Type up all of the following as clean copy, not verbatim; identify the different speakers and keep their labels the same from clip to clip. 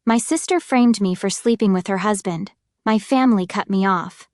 Speaker 1: My sister framed me for sleeping with her husband. My family cut me off.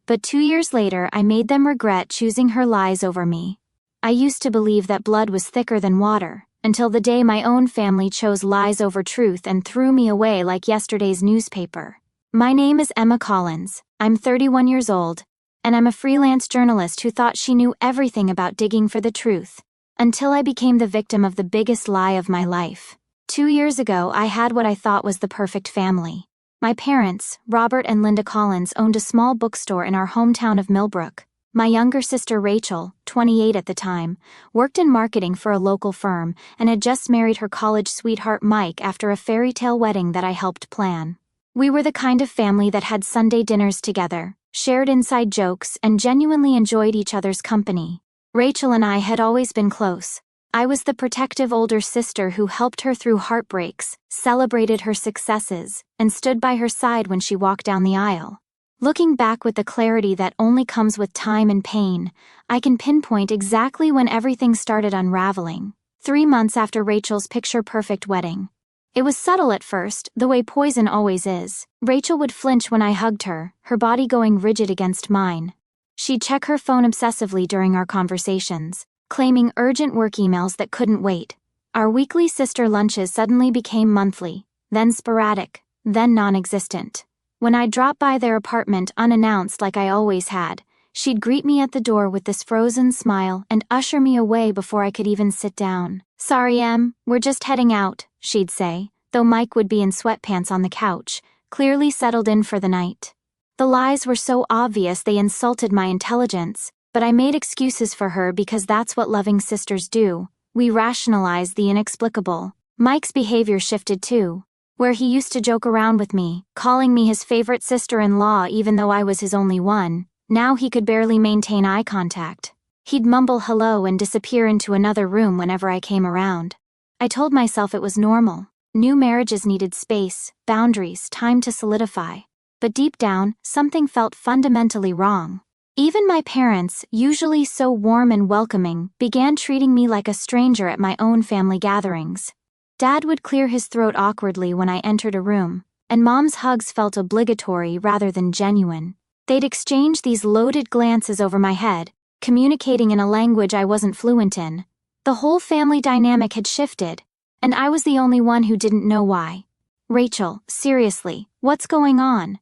Speaker 1: But 2 years later, I made them regret choosing her lies over me. I used to believe that blood was thicker than water, until the day my own family chose lies over truth and threw me away like yesterday's newspaper. My name is Emma Collins. I'm 31 years old, and I'm a freelance journalist who thought she knew everything about digging for the truth, until I became the victim of the biggest lie of my life. 2 years ago, I had what I thought was the perfect family. My parents, Robert and Linda Collins, owned a small bookstore in our hometown of Millbrook. My younger sister Rachel, 28 at the time, worked in marketing for a local firm and had just married her college sweetheart Mike after a fairy tale wedding that I helped plan. We were the kind of family that had Sunday dinners together, shared inside jokes, and genuinely enjoyed each other's company. Rachel and I had always been close. I was the protective older sister who helped her through heartbreaks, celebrated her successes, and stood by her side when she walked down the aisle. Looking back with the clarity that only comes with time and pain, I can pinpoint exactly when everything started unraveling. 3 months after Rachel's picture-perfect wedding. It was subtle at first, the way poison always is. Rachel would flinch when I hugged her, her body going rigid against mine. She'd check her phone obsessively during our conversations, claiming urgent work emails that couldn't wait. Our weekly sister lunches suddenly became monthly, then sporadic, then non-existent. When I'd drop by their apartment unannounced like I always had, she'd greet me at the door with this frozen smile and usher me away before I could even sit down. "Sorry, Em, we're just heading out," she'd say, though Mike would be in sweatpants on the couch, clearly settled in for the night. The lies were so obvious they insulted my intelligence, but I made excuses for her because that's what loving sisters do. We rationalized the inexplicable. Mike's behavior shifted too. Where he used to joke around with me, calling me his favorite sister-in-law even though I was his only one, now he could barely maintain eye contact. He'd mumble hello and disappear into another room whenever I came around. I told myself it was normal. New marriages needed space, boundaries, time to solidify. But deep down, something felt fundamentally wrong. Even my parents, usually so warm and welcoming, began treating me like a stranger at my own family gatherings. Dad would clear his throat awkwardly when I entered a room, and Mom's hugs felt obligatory rather than genuine. They'd exchange these loaded glances over my head, communicating in a language I wasn't fluent in. The whole family dynamic had shifted, and I was the only one who didn't know why. "Rachel, seriously, what's going on?"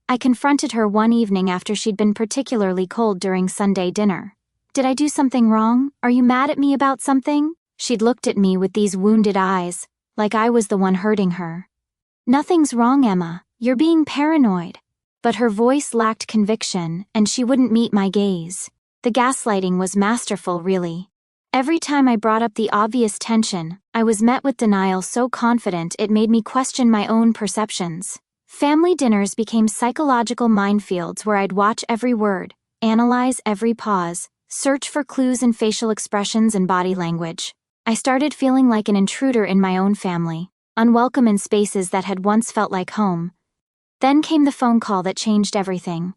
Speaker 1: I confronted her one evening after she'd been particularly cold during Sunday dinner. "Did I do something wrong? Are you mad at me about something?" She'd looked at me with these wounded eyes, like I was the one hurting her. "Nothing's wrong, Emma. You're being paranoid." But her voice lacked conviction, and she wouldn't meet my gaze. The gaslighting was masterful, really. Every time I brought up the obvious tension, I was met with denial so confident it made me question my own perceptions. Family dinners became psychological minefields where I'd watch every word, analyze every pause, search for clues in facial expressions and body language. I started feeling like an intruder in my own family, unwelcome in spaces that had once felt like home. Then came the phone call that changed everything.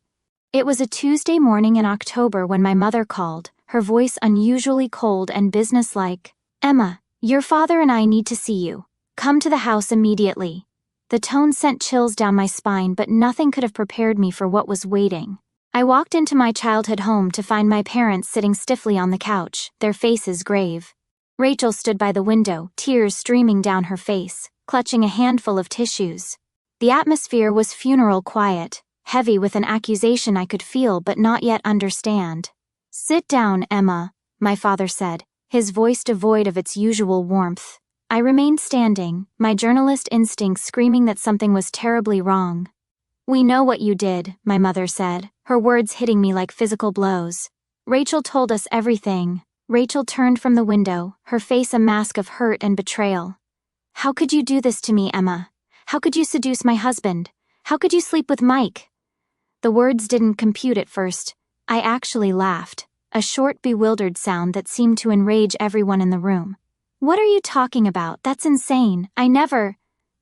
Speaker 1: It was a Tuesday morning in October when my mother called, her voice unusually cold and businesslike. "Emma, your father and I need to see you. Come to the house immediately." The tone sent chills down my spine, but nothing could have prepared me for what was waiting. I walked into my childhood home to find my parents sitting stiffly on the couch, their faces grave. Rachel stood by the window, tears streaming down her face, clutching a handful of tissues. The atmosphere was funeral quiet, heavy with an accusation I could feel but not yet understand. "Sit down, Emma," my father said, his voice devoid of its usual warmth. I remained standing, my journalist instinct screaming that something was terribly wrong. "We know what you did," my mother said, her words hitting me like physical blows. "Rachel told us everything." Rachel turned from the window, her face a mask of hurt and betrayal. "How could you do this to me, Emma? How could you seduce my husband? How could you sleep with Mike?" The words didn't compute at first. I actually laughed, a short, bewildered sound that seemed to enrage everyone in the room. "What are you talking about? That's insane. I never—"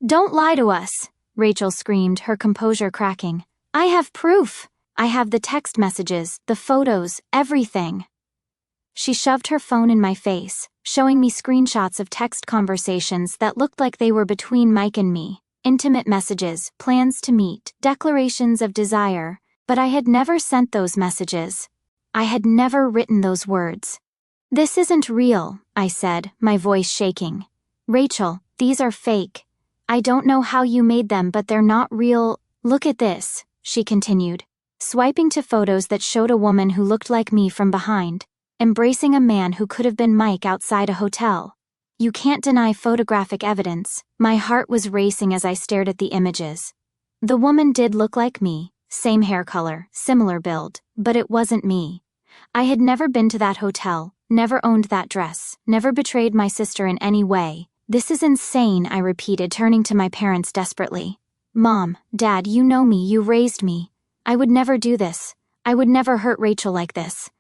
Speaker 1: "Don't lie to us," Rachel screamed, her composure cracking. "I have proof. I have the text messages, the photos, everything." She shoved her phone in my face, showing me screenshots of text conversations that looked like they were between Mike and me. intimate messages, plans to meet, declarations of desire, but I had never sent those messages. I had never written those words. "This isn't real," I said, my voice shaking. "Rachel, these are fake. I don't know how you made them, but they're not real. Look at this," she continued, swiping to photos that showed a woman who looked like me from behind, embracing a man who could have been Mike outside a hotel. You can't deny photographic evidence. My heart was racing as I stared at the images. The woman did look like me, same hair color, similar build, but it wasn't me. I had never been to that hotel, never owned that dress, never betrayed my sister in any way. "This is insane," I repeated, turning to my parents desperately. "Mom, Dad, you know me, you raised me. I would never do this. I would never hurt Rachel like this."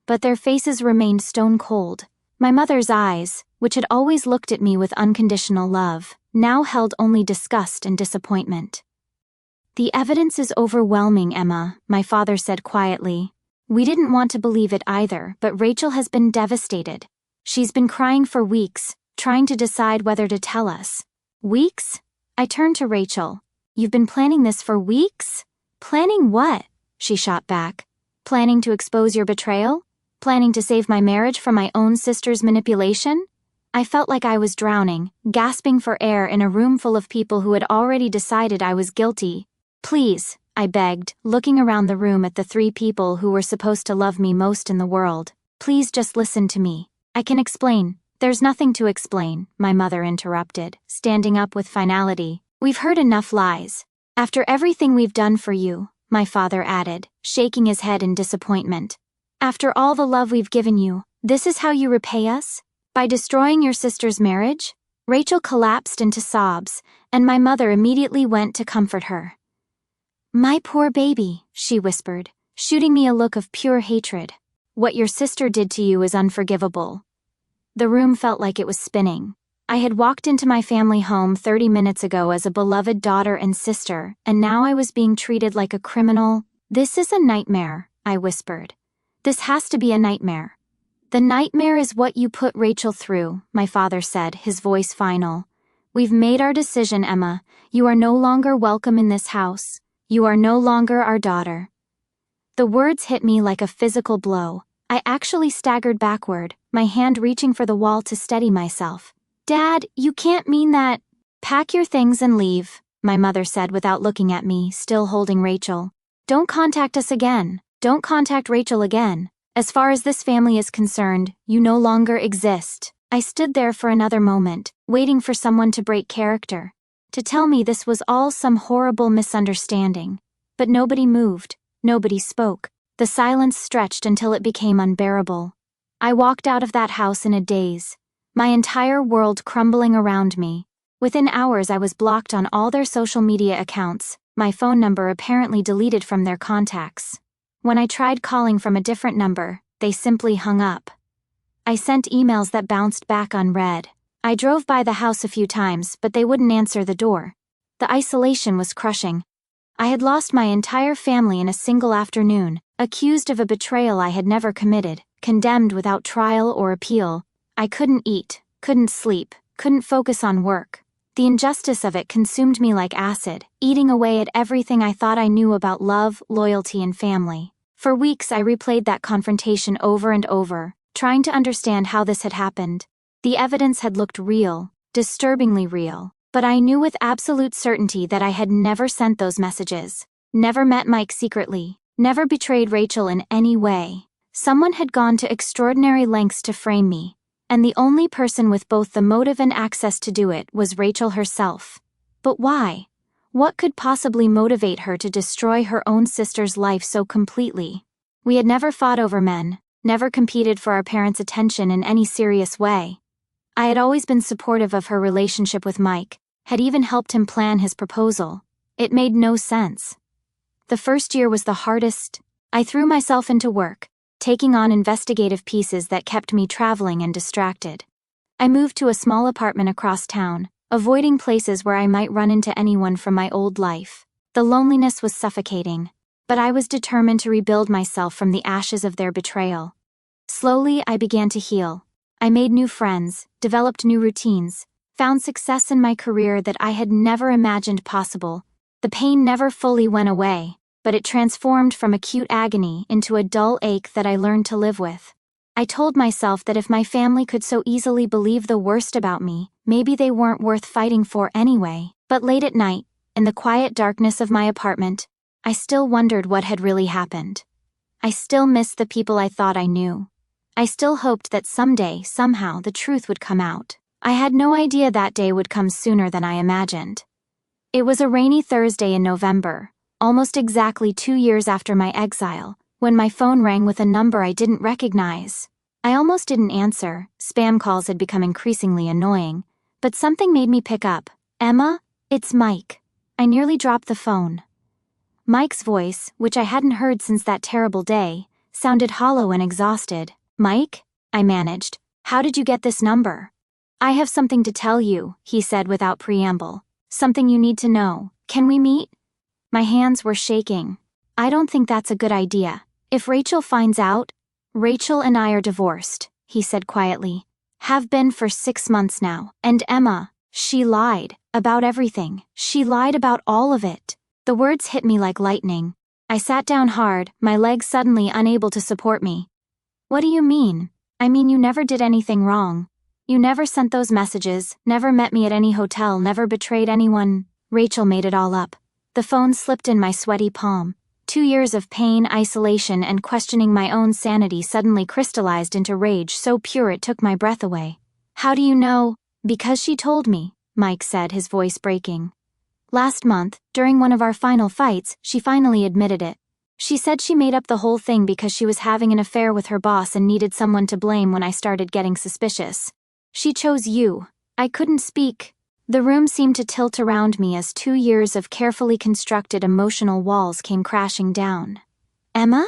Speaker 1: But their faces remained stone cold. My mother's eyes, which had always looked at me with unconditional love, now held only disgust and disappointment. "The evidence is overwhelming, Emma," my father said quietly. "We didn't want to believe it either, but Rachel has been devastated. She's been crying for weeks, trying to decide whether to tell us." "Weeks?" I turned to Rachel. "You've been planning this for weeks?" "Planning what?" she shot back. "Planning to expose your betrayal? Planning to save my marriage from my own sister's manipulation?" I felt like I was drowning, gasping for air in a room full of people who had already decided I was guilty. "Please," I begged, looking around the room at the three people who were supposed to love me most in the world. "Please just listen to me. I can explain." "There's nothing to explain," my mother interrupted, standing up with finality. "We've heard enough lies. After everything we've done for you," my father added, shaking his head in disappointment. "After all the love we've given you, this is how you repay us? By destroying your sister's marriage?" Rachel collapsed into sobs, and my mother immediately went to comfort her. "My poor baby," she whispered, shooting me a look of pure hatred. "What your sister did to you is unforgivable." The room felt like it was spinning. I had walked into my family home 30 minutes ago as a beloved daughter and sister, and now I was being treated like a criminal. "This is a nightmare," I whispered. "This has to be a nightmare." "The nightmare is what you put Rachel through," my father said, his voice final. "We've made our decision, Emma. You are no longer welcome in this house. You are no longer our daughter." The words hit me like a physical blow. I actually staggered backward, my hand reaching for the wall to steady myself. "Dad, you can't mean that." "Pack your things and leave," my mother said without looking at me, still holding Rachel. "Don't contact us again. Don't contact Rachel again. As far as this family is concerned, you no longer exist." I stood there for another moment, waiting for someone to break character, to tell me this was all some horrible misunderstanding. But nobody moved, nobody spoke. The silence stretched until it became unbearable. I walked out of that house in a daze, my entire world crumbling around me. Within hours I was blocked on all their social media accounts, my phone number apparently deleted from their contacts. When I tried calling from a different number, they simply hung up. I sent emails that bounced back unread. I drove by the house a few times, but they wouldn't answer the door. The isolation was crushing. I had lost my entire family in a single afternoon, accused of a betrayal I had never committed, condemned without trial or appeal. I couldn't eat, couldn't sleep, couldn't focus on work. The injustice of it consumed me like acid, eating away at everything I thought I knew about love, loyalty, and family. For weeks I replayed that confrontation over and over, trying to understand how this had happened. The evidence had looked real, disturbingly real, but I knew with absolute certainty that I had never sent those messages, never met Mike secretly, never betrayed Rachel in any way. Someone had gone to extraordinary lengths to frame me, and the only person with both the motive and access to do it was Rachel herself. But why? What could possibly motivate her to destroy her own sister's life so completely? We had never fought over men, never competed for our parents' attention in any serious way. I had always been supportive of her relationship with Mike, had even helped him plan his proposal. It made no sense. The first year was the hardest. I threw myself into work, taking on investigative pieces that kept me traveling and distracted. I moved to a small apartment across town, avoiding places where I might run into anyone from my old life. The loneliness was suffocating, but I was determined to rebuild myself from the ashes of their betrayal. Slowly, I began to heal. I made new friends, developed new routines, found success in my career that I had never imagined possible. The pain never fully went away, but it transformed from acute agony into a dull ache that I learned to live with. I told myself that if my family could so easily believe the worst about me, maybe they weren't worth fighting for anyway. But late at night, in the quiet darkness of my apartment, I still wondered what had really happened. I still missed the people I thought I knew. I still hoped that someday, somehow, the truth would come out. I had no idea that day would come sooner than I imagined. It was a rainy Thursday in November, almost exactly 2 years after my exile, when my phone rang with a number I didn't recognize. I almost didn't answer. Spam calls had become increasingly annoying, but something made me pick up. "Emma, it's Mike." I nearly dropped the phone. Mike's voice, which I hadn't heard since that terrible day, sounded hollow and exhausted. "Mike?" I managed. "How did you get this number?" "I have something to tell you," he said without preamble. "Something you need to know. Can we meet?" My hands were shaking. "I don't think that's a good idea. If Rachel finds out..." "Rachel and I are divorced," he said quietly. "Have been for 6 months now. And Emma, she lied. About everything. She lied about all of it." The words hit me like lightning. I sat down hard, my legs suddenly unable to support me. "What do you mean?" "I mean you never did anything wrong. You never sent those messages, never met me at any hotel, never betrayed anyone." Rachel made it all up. The phone slipped in my sweaty palm. 2 years of pain, isolation, and questioning my own sanity suddenly crystallized into rage so pure it took my breath away. "How do you know?" "Because she told me," Mike said, his voice breaking. "Last month, during one of our final fights, she finally admitted it. She said she made up the whole thing because she was having an affair with her boss and needed someone to blame when I started getting suspicious. She chose you." I couldn't speak. The room seemed to tilt around me as 2 years of carefully constructed emotional walls came crashing down. "Emma?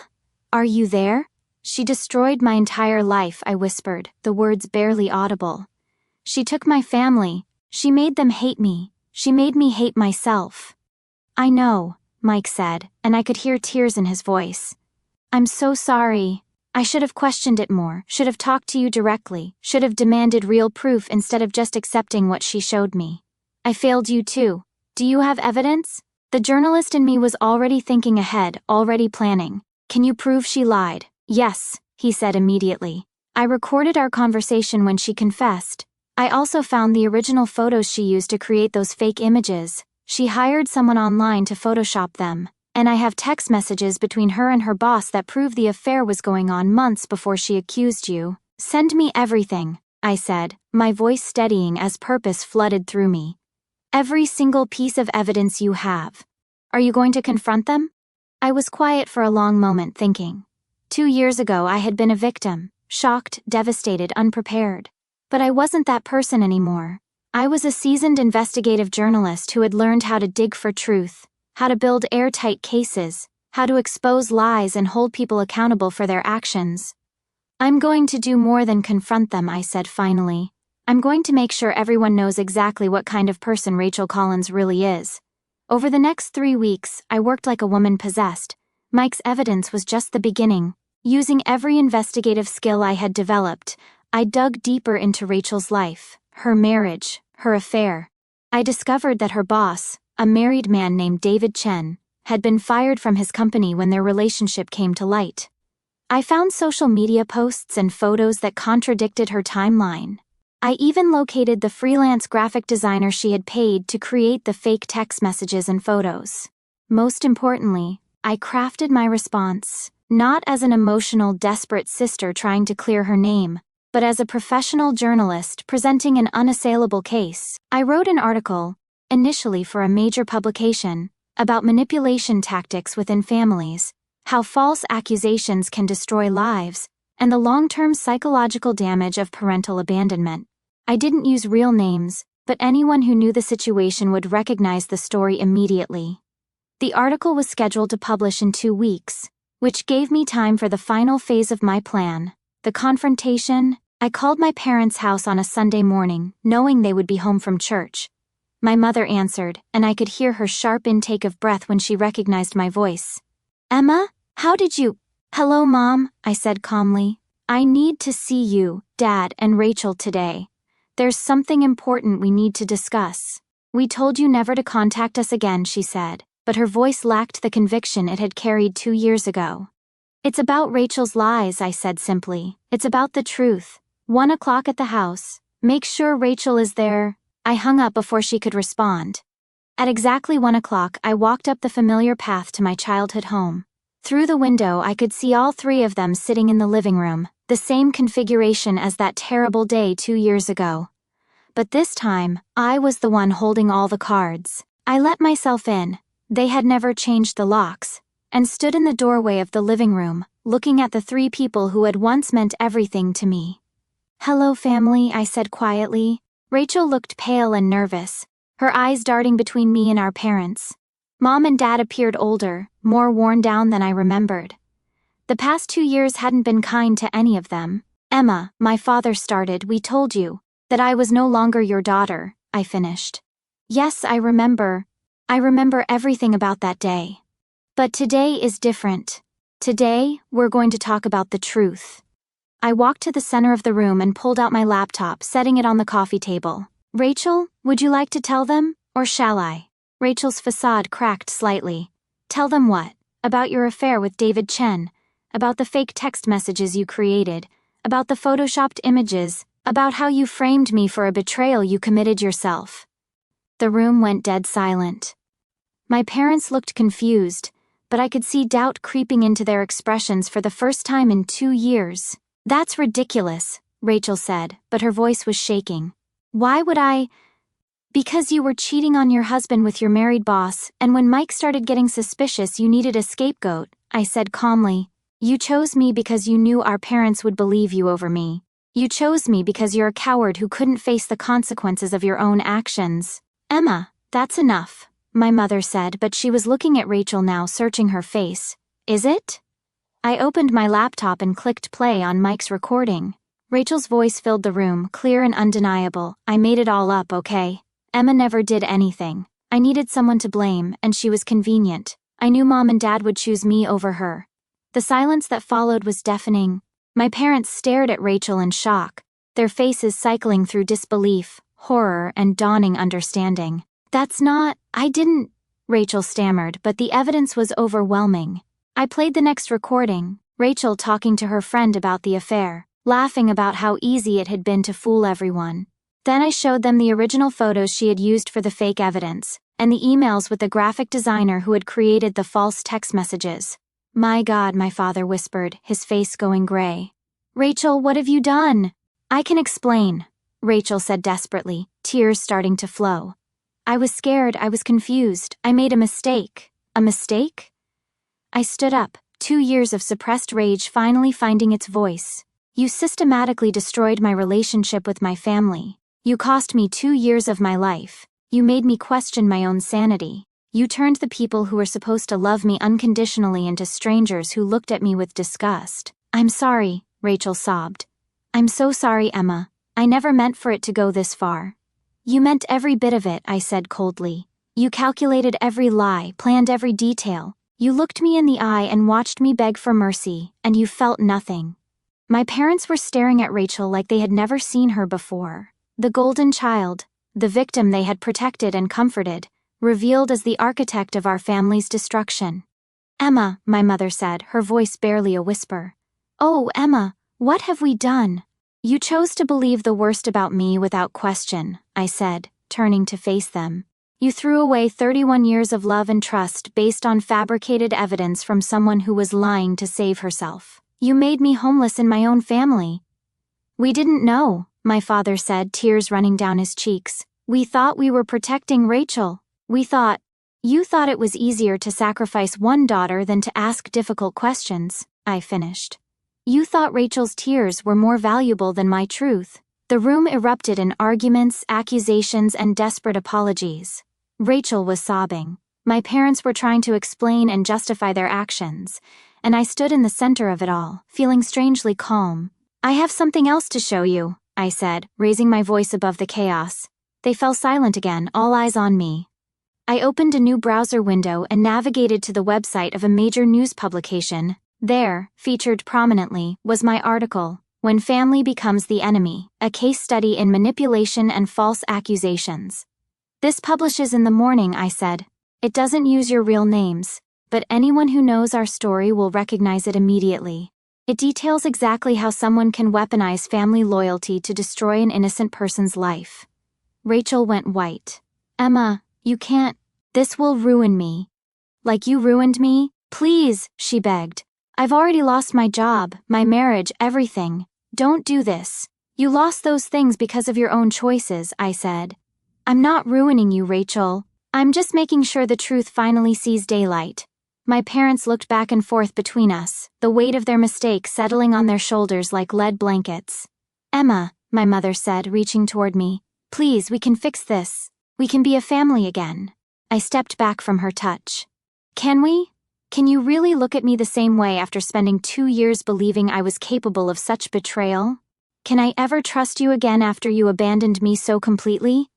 Speaker 1: Are you there?" "She destroyed my entire life," I whispered, the words barely audible. "She took my family. She made them hate me. She made me hate myself." "I know," Mike said, and I could hear tears in his voice. "I'm so sorry. I should have questioned it more, should have talked to you directly, should have demanded real proof instead of just accepting what she showed me. I failed you too. Do you have evidence?" The journalist in me was already thinking ahead, already planning. "Can you prove she lied?" "Yes," he said immediately. "I recorded our conversation when she confessed. I also found the original photos she used to create those fake images. She hired someone online to Photoshop them. And I have text messages between her and her boss that prove the affair was going on months before she accused you." "Send me everything," I said, my voice steadying as purpose flooded through me. "Every single piece of evidence you have. Are you going to confront them?" I was quiet for a long moment, thinking. 2 years ago I had been a victim, shocked, devastated, unprepared. But I wasn't that person anymore. I was a seasoned investigative journalist who had learned how to dig for truth, how to build airtight cases, how to expose lies and hold people accountable for their actions. "I'm going to do more than confront them," I said finally. "I'm going to make sure everyone knows exactly what kind of person Rachel Collins really is." Over the next 3 weeks, I worked like a woman possessed. Mike's evidence was just the beginning. Using every investigative skill I had developed, I dug deeper into Rachel's life, her marriage, her affair. I discovered that her boss, a married man named David Chen, had been fired from his company when their relationship came to light. I found social media posts and photos that contradicted her timeline. I even located the freelance graphic designer she had paid to create the fake text messages and photos. Most importantly, I crafted my response, not as an emotional, desperate sister trying to clear her name, but as a professional journalist presenting an unassailable case. I wrote an article, initially for a major publication, about manipulation tactics within families, how false accusations can destroy lives, and the long-term psychological damage of parental abandonment. I didn't use real names, but anyone who knew the situation would recognize the story immediately. The article was scheduled to publish in 2 weeks, which gave me time for the final phase of my plan, the confrontation. I called my parents' house on a Sunday morning, knowing they would be home from church. My mother answered, and I could hear her sharp intake of breath when she recognized my voice. "Emma, how did you—" "Hello, Mom," I said calmly. "I need to see you, Dad, and Rachel today. There's something important we need to discuss. We told you never to contact us again, she said, but her voice lacked the conviction it had carried 2 years ago. It's about Rachel's lies, I said simply. It's about the truth. 1 o'clock at the house. Make sure Rachel is there. I hung up before she could respond. At exactly 1 o'clock, I walked up the familiar path to my childhood home. Through the window, I could see all 3 of them sitting in the living room, the same configuration as that terrible day 2 years ago. But this time, I was the one holding all the cards. I let myself in. They had never changed the locks, and stood in the doorway of the living room, looking at the 3 people who had once meant everything to me. "Hello, family," I said quietly. Rachel looked pale and nervous, her eyes darting between me and our parents. Mom and Dad appeared older, more worn down than I remembered. The past 2 years hadn't been kind to any of them. "Emma," my father started, "we told you that I was no longer your daughter," I finished. "Yes, I remember. I remember everything about that day. But today is different. Today, we're going to talk about the truth." I walked to the center of the room and pulled out my laptop, setting it on the coffee table. "Rachel, would you like to tell them, or shall I?" Rachel's facade cracked slightly. "Tell them what? About your affair with David Chen, about the fake text messages you created, about the photoshopped images, about how you framed me for a betrayal you committed yourself." The room went dead silent. My parents looked confused, but I could see doubt creeping into their expressions for the first time in 2 years. "That's ridiculous," Rachel said, but her voice was shaking. "Why would I?" "Because you were cheating on your husband with your married boss, and when Mike started getting suspicious, you needed a scapegoat," I said calmly. "You chose me because you knew our parents would believe you over me. You chose me because you're a coward who couldn't face the consequences of your own actions." "Emma, that's enough," my mother said, but she was looking at Rachel now, searching her face. "Is it?" I opened my laptop and clicked play on Mike's recording. Rachel's voice filled the room, clear and undeniable. "I made it all up, okay? Emma never did anything. I needed someone to blame, and she was convenient. I knew Mom and Dad would choose me over her." The silence that followed was deafening. My parents stared at Rachel in shock, their faces cycling through disbelief, horror, and dawning understanding. I didn't," Rachel stammered, but the evidence was overwhelming. I played the next recording, Rachel talking to her friend about the affair, laughing about how easy it had been to fool everyone. Then I showed them the original photos she had used for the fake evidence, and the emails with the graphic designer who had created the false text messages. "My God," my father whispered, his face going gray. "Rachel, what have you done?" "I can explain," Rachel said desperately, tears starting to flow. "I was scared, I was confused, I made a mistake." "A mistake?" I stood up, 2 years of suppressed rage finally finding its voice. "You systematically destroyed my relationship with my family. You cost me 2 years of my life. You made me question my own sanity. You turned the people who were supposed to love me unconditionally into strangers who looked at me with disgust." "I'm sorry," Rachel sobbed. "I'm so sorry, Emma. I never meant for it to go this far." "You meant every bit of it," I said coldly. "You calculated every lie, planned every detail. You looked me in the eye and watched me beg for mercy, and you felt nothing." My parents were staring at Rachel like they had never seen her before. The golden child, the victim they had protected and comforted, revealed as the architect of our family's destruction. "Emma," my mother said, her voice barely a whisper. "Oh, Emma, what have we done?" "You chose to believe the worst about me without question," I said, turning to face them. "You threw away 31 years of love and trust based on fabricated evidence from someone who was lying to save herself. You made me homeless in my own family." "We didn't know," my father said, tears running down his cheeks. "We thought we were protecting Rachel. You thought it was easier to sacrifice one daughter than to ask difficult questions," I finished. "You thought Rachel's tears were more valuable than my truth." The room erupted in arguments, accusations, and desperate apologies. Rachel was sobbing. My parents were trying to explain and justify their actions, and I stood in the center of it all, feeling strangely calm. "I have something else to show you," I said, raising my voice above the chaos. They fell silent again, all eyes on me. I opened a new browser window and navigated to the website of a major news publication. There, featured prominently, was my article, When Family Becomes the Enemy, a case study in manipulation and false accusations. This publishes in the morning, I said. It doesn't use your real names, but anyone who knows our story will recognize it immediately. It details exactly how someone can weaponize family loyalty to destroy an innocent person's life. Rachel went white. Emma, you can't. This will ruin me. Like you ruined me? Please, she begged. I've already lost my job, my marriage, everything. Don't do this. You lost those things because of your own choices, I said. I'm not ruining you, Rachel. I'm just making sure the truth finally sees daylight. My parents looked back and forth between us, the weight of their mistake settling on their shoulders like lead blankets. Emma, my mother said, reaching toward me. Please, we can fix this. We can be a family again. I stepped back from her touch. Can we? Can you really look at me the same way after spending 2 years believing I was capable of such betrayal? Can I ever trust you again after you abandoned me so completely?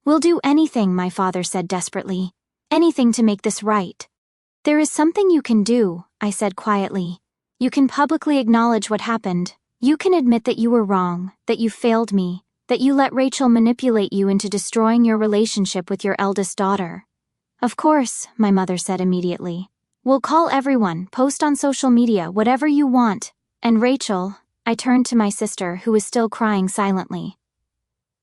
Speaker 1: We'll do anything, my father said desperately. Anything to make this right. There is something you can do, I said quietly. You can publicly acknowledge what happened. You can admit that you were wrong, that you failed me, that you let Rachel manipulate you into destroying your relationship with your eldest daughter. Of course, my mother said immediately. We'll call everyone, post on social media, whatever you want. And Rachel, I turned to my sister, who was still crying silently.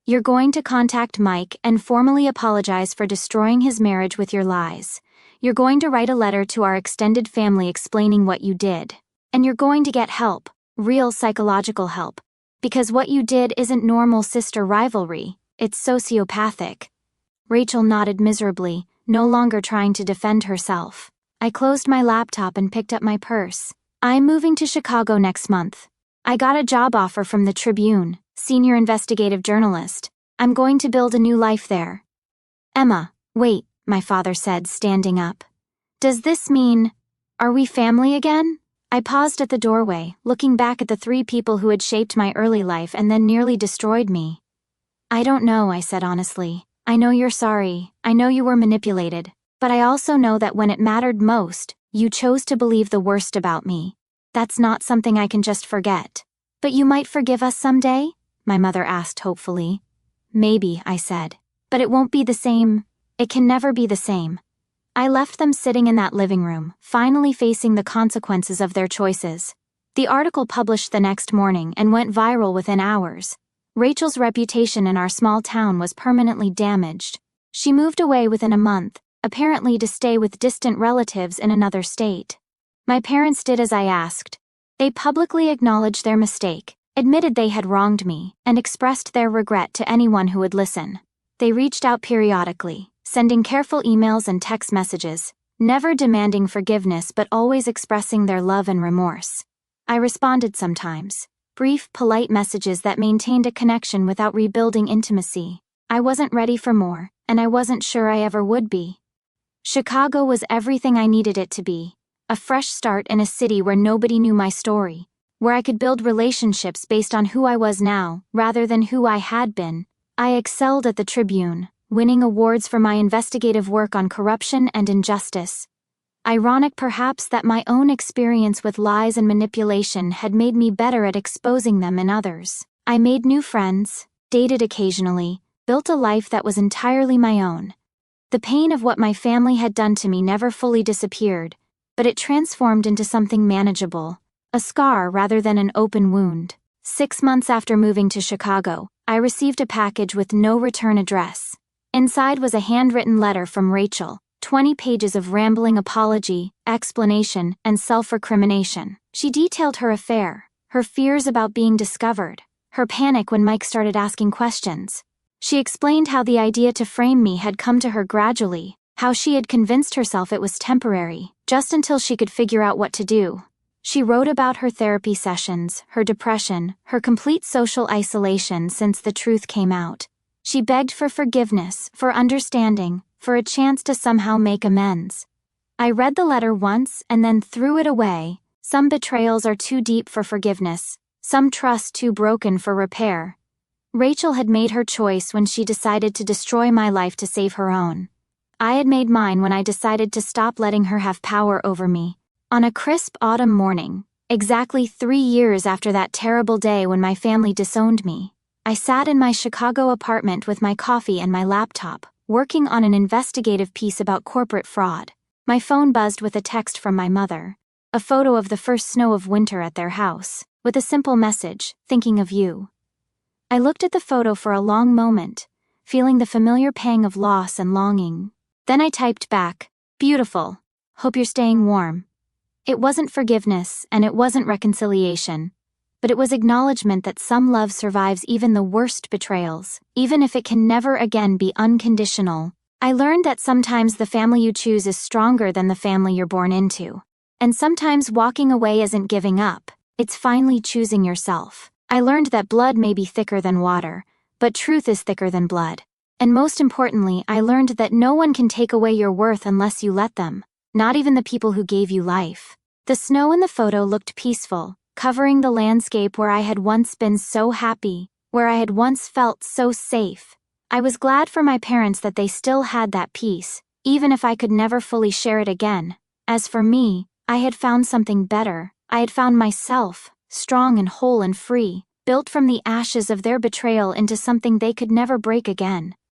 Speaker 1: You're going to contact Mike and formally apologize for destroying his marriage with your lies. You're going to write a letter to our extended family explaining what you did. And you're going to get help, real psychological help. Because what you did isn't normal sister rivalry, it's sociopathic. Rachel nodded miserably, no longer trying to defend herself. I closed my laptop and picked up my purse. I'm moving to Chicago next month. I got a job offer from the Tribune, senior investigative journalist. I'm going to build a new life there. Emma, wait, my father said, standing up. Does this mean, are we family again? I paused at the doorway, looking back at the 3 people who had shaped my early life and then nearly destroyed me. I don't know, I said honestly. I know you're sorry. I know you were manipulated. But I also know that when it mattered most, you chose to believe the worst about me. That's not something I can just forget. But you might forgive us someday? My mother asked hopefully. Maybe, I said. But it won't be the same. It can never be the same. I left them sitting in that living room, finally facing the consequences of their choices. The article published the next morning and went viral within hours. Rachel's reputation in our small town was permanently damaged. She moved away within a month, apparently to stay with distant relatives in another state. My parents did as I asked. They publicly acknowledged their mistake, admitted they had wronged me, and expressed their regret to anyone who would listen. They reached out periodically, sending careful emails and text messages, never demanding forgiveness but always expressing their love and remorse. I responded sometimes, brief, polite messages that maintained a connection without rebuilding intimacy. I wasn't ready for more, and I wasn't sure I ever would be. Chicago was everything I needed it to be, a fresh start in a city where nobody knew my story, where I could build relationships based on who I was now, rather than who I had been. I excelled at the Tribune, winning awards for my investigative work on corruption and injustice. Ironic perhaps that my own experience with lies and manipulation had made me better at exposing them in others. I made new friends, dated occasionally, built a life that was entirely my own. The pain of what my family had done to me never fully disappeared, but it transformed into something manageable, a scar rather than an open wound. 6 months after moving to Chicago, I received a package with no return address. Inside was a handwritten letter from Rachel, 20 pages of rambling apology, explanation, and self-recrimination. She detailed her affair, her fears about being discovered, her panic when Mike started asking questions. She explained how the idea to frame me had come to her gradually, how she had convinced herself it was temporary, just until she could figure out what to do. She wrote about her therapy sessions, her depression, her complete social isolation since the truth came out. She begged for forgiveness, for understanding, for a chance to somehow make amends. I read the letter once and then threw it away. Some betrayals are too deep for forgiveness, some trust too broken for repair. Rachel had made her choice when she decided to destroy my life to save her own. I had made mine when I decided to stop letting her have power over me. On a crisp autumn morning, Exactly 3 years after that terrible day when my family disowned me, I sat in my Chicago apartment with my coffee and my laptop, working on an investigative piece about corporate fraud. My phone buzzed with a text from my mother, a photo of the first snow of winter at their house, with a simple message, "Thinking of you." I looked at the photo for a long moment, feeling the familiar pang of loss and longing. Then I typed back, "Beautiful. Hope you're staying warm." It wasn't forgiveness, and it wasn't reconciliation, but it was acknowledgement that some love survives even the worst betrayals, even if it can never again be unconditional. I learned that sometimes the family you choose is stronger than the family you're born into. And sometimes walking away isn't giving up, it's finally choosing yourself. I learned that blood may be thicker than water, but truth is thicker than blood. And most importantly, I learned that no one can take away your worth unless you let them, not even the people who gave you life. The snow in the photo looked peaceful, covering the landscape where I had once been so happy, where I had once felt so safe. I was glad for my parents that they still had that peace, even if I could never fully share it again. As for me, I had found something better. I had found myself, strong and whole and free, built from the ashes of their betrayal into something they could never break again.